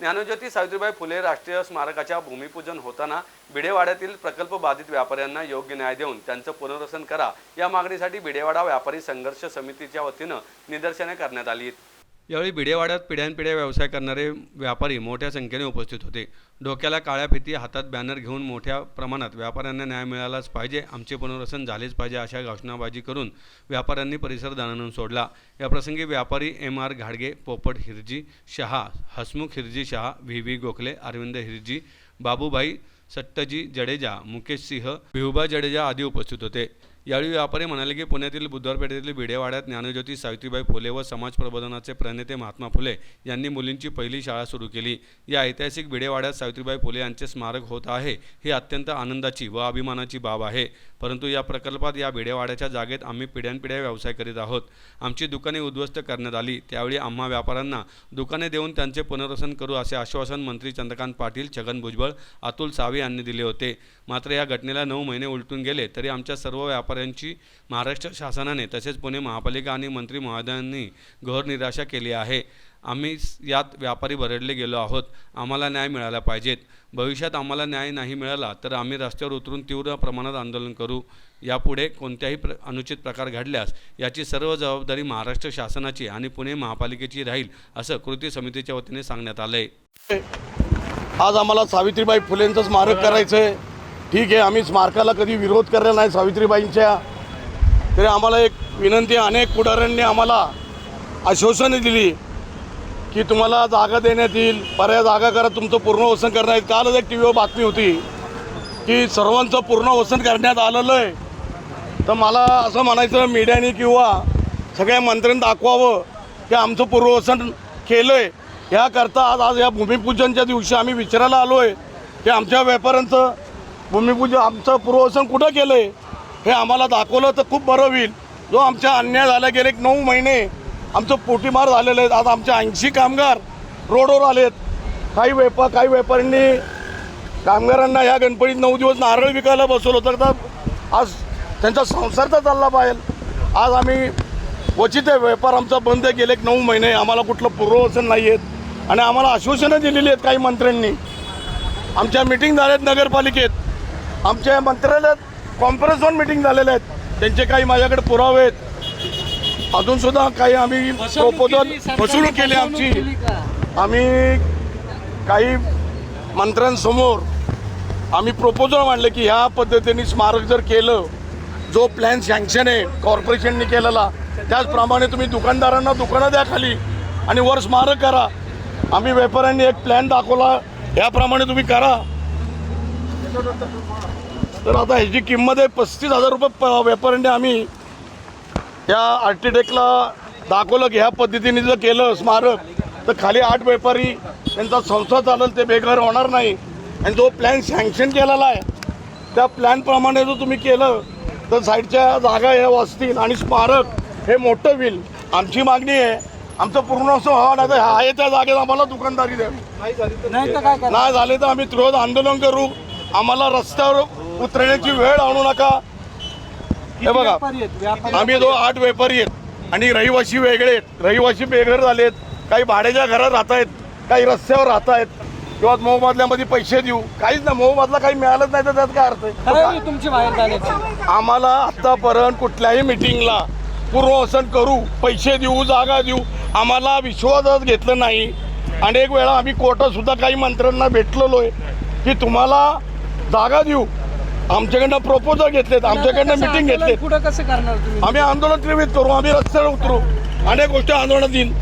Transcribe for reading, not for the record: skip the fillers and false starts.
ज्ञानज्योती सावित्रीबाई फुले राष्ट्रीय स्मारकाच्या भूमिपूजन होताना भिडेवाड्यातील प्रकल्प बाधित व्यापाऱ्यांना योग्य न्याय देऊन त्यांचं पुनर्वसन करा या मागणीसाठी भिडेवाडा व्यापारी संघर्ष समितीच्या वतीनं निदर्शने करण्यात आली। यावेळी भिडेवाड्यात पिढ्यानपिढ्या व्यवसाय करणारे व्यापारी मोठ्या संख्येने उपस्थित होते। डोक्याला काळ्या फिती, हातात बॅनर घेऊन मोठ्या प्रमाणात व्यापाऱ्यांना न्याय मिळालाच पाहिजे, आमचे पुनर्वसन झालेच पाहिजे अशा घोषणाबाजी करून व्यापाऱ्यांनी परिसर दणाणून सोडला। या प्रसंगी व्यापारी MR घाडगे, पोपट हिरजी शहा, हसमुख हिरजी शहा, VV गोखले, अरविंद हिरजी, बाबूभाई सट्टजी जडेजा, मुकेश सिंह, भिवबा जडेजा आदी उपस्थित होते। यावेळी व्यापारी म्हणाले की पुण्यातील बुधवारपेठेतील भिडेवाड्यात ज्ञानज्योती सावित्रीबाई फुले व समाज प्रबोधनाचे प्रणेते महात्मा फुले यांनी मुलींची पहिली शाळा सुरू केली। या ऐतिहासिक भिडेवाड्यात सावित्रीबाई फुले यांचे स्मारक होत आहे ही अत्यंत आनंदाची व अभिमानाची बाब आहे। परंतु या प्रकल्पात या भिडेवाड्याच्या जागेत आम्ही पिढ्यानपिढ्या व्यवसाय करीत आहोत। आमची दुकाने उद्ध्वस्त करण्यात आली। त्यावेळी आम्हा व्यापाऱ्यांना दुकाने देऊन त्यांचे पुनर्वसन करू असे आश्वासन मंत्री चंद्रकांत पाटील, छगन भुजबळ, अतुल सावे यांनी दिले होते। मात्र या घटनेला 9 महिने उलटून गेले तरी आमच्या सर्व व्यापाऱ्यांची महाराष्ट्र शासनाने तसेच पुणे महापालिका आणि मंत्री महोदयांनी घोर निराशा केली आहे। आम्ही यात व्यापारी भरडले गेलो आहोत। आम्हाला न्याय मिळाला पाहिजेत। भविष्यात आम्हाला न्याय नाही मिळाला तर आम्ही रस्त्यावर उतरून तीव्र प्रमाणात आंदोलन करू। यापुढे कोणत्याही अनुचित प्रकार घडल्यास याची सर्व जबाबदारी महाराष्ट्र शासनाची आणि पुणे महापालिकेची राहील असं कृती समितीच्या वतीने सांगण्यात आलंय। आज आम्हाला सावित्रीबाई फुलेंचं स्मारक करायचं आहे। ठीक आहे, आम्ही स्मारकाला कधी विरोध केलेला नाही सावित्रीबाईंच्या, तरी आम्हाला एक विनंती, अनेक पुढाऱ्यांनी आम्हाला आश्वासने दिली की तुम्हाला जागा देण्यात येईल, पर्याय जागा करा, तुमचं पुनर्वसन करण्यात येईल। कालच एक TV वर बातमी होती की सर्वांचं पुनर्वसन करण्यात आलेलं आहे। तर मला असं म्हणायचं मीडियाने किंवा सगळ्या मंत्र्यांनी दाखवावं की आमचं पुनर्वसन केलं आहे। याकरता आज या भूमिपूजनच्या दिवशी आम्ही विचारायला आलो आहे की आमच्या व्यापाऱ्यांचं भूमिपूजन, आमचं पुनर्वसन कुठं केलं आहे हे आम्हाला दाखवलं तर खूप बरं होईल। जो आमच्या अन्याय झाला, गेले 9 महिने आमचं पोटीमार झालेलं आहे। आज आमचे 80 कामगार रोडवर आलेत। काही व्यापाऱ्यांनी कामगारांना या गणपतीत 9 दिवस नारळ विकायला बसवलं होतं, तर आज त्यांचा संसार तर चालला पाहिजे। आज आम्ही क्वचित व्यापार आमचा बंद गेले 9 महिने, आम्हाला कुठलं पुनर्वसन नाही आहेत आणि आम्हाला आश्वासनं दिलेली आहेत काही मंत्र्यांनी। आमच्या मिटिंग झाल्यात नगरपालिकेत, आमच्या मंत्रालयात कॉन्फरन्सवर मिटिंग झालेल्या आहेत, त्यांचे काही माझ्याकडे पुरावे आहेत। अजूनसुद्धा काही आम्ही प्रपोजल फसवणूक केली आमची। आम्ही काही मंत्र्यांसमोर आम्ही प्रपोजल मांडले की ह्या पद्धतीने स्मारक जर केलं, जो प्लॅन सँक्शन आहे कॉर्पोरेशनने केलेला त्याचप्रमाणे तुम्ही दुकानदारांना दुकानं द्या खाली आणि वर स्मारक करा। आम्ही व्यापाऱ्यांनी एक प्लॅन दाखवला, याप्रमाणे तुम्ही करा। तर आता ह्याची किंमत आहे 35,000 रुपये। व्यापाऱ्यांनी आम्ही या आर्किटेक्टला दाखवलं की ह्या पद्धतीने जर केलं स्मारक तर खाली 8 व्यापारी त्यांचा संसार चालेल, ते बेघर होणार नाही। आणि जो प्लॅन सँक्शन केलेला आहे त्या प्लॅनप्रमाणे जर तुम्ही केलं तर साईडच्या जागा ह्या वाचतील आणि स्मारक हे मोठं होईल। आमची मागणी आहे आमचं पुनर्वसन व्हावं, नाही तर आहे त्या जागेत आम्हाला दुकानदारी द्यावी, नाही झाले तर आम्ही त्रिवध आंदोलन करू। आम्हाला रस्त्यावर उतरण्याची वेळ आणू नका। हे बघा, आम्ही 8 व्यापारी आहेत आणि रहिवासी वेगळे आहेत। रहिवासी बेघर झालेत, काही भाड्याच्या घरात राहत आहेत, काही रस्त्यावर राहत आहेत किंवा मोबदल्यामध्ये पैसे देऊ, काहीच नाही, मोबदला काही मिळालंच नाही तर त्यात काय अर्थ आहे? तुमची बाहेर जाण्याची आम्हाला आतापर्यंत कुठल्याही मिटिंगला पुनर्वसन करू, पैसे देऊ, जागा देऊ, आम्हाला विश्वासच घेतलं नाही। अनेक वेळा आम्ही कोर्टात सुद्धा काही मंत्र्यांना भेटलेलो आहे की तुम्हाला जागा देऊ, आमच्याकडनं प्रपोजल घेतलेत, आमच्याकडनं मिटिंग घेतलेत। पुढे कसं करणार तुम्ही? आम्ही आंदोलन तीव्र करू, आम्ही रस्त्यावर उतरू, अनेक गोष्टी आंदोलनात येईल।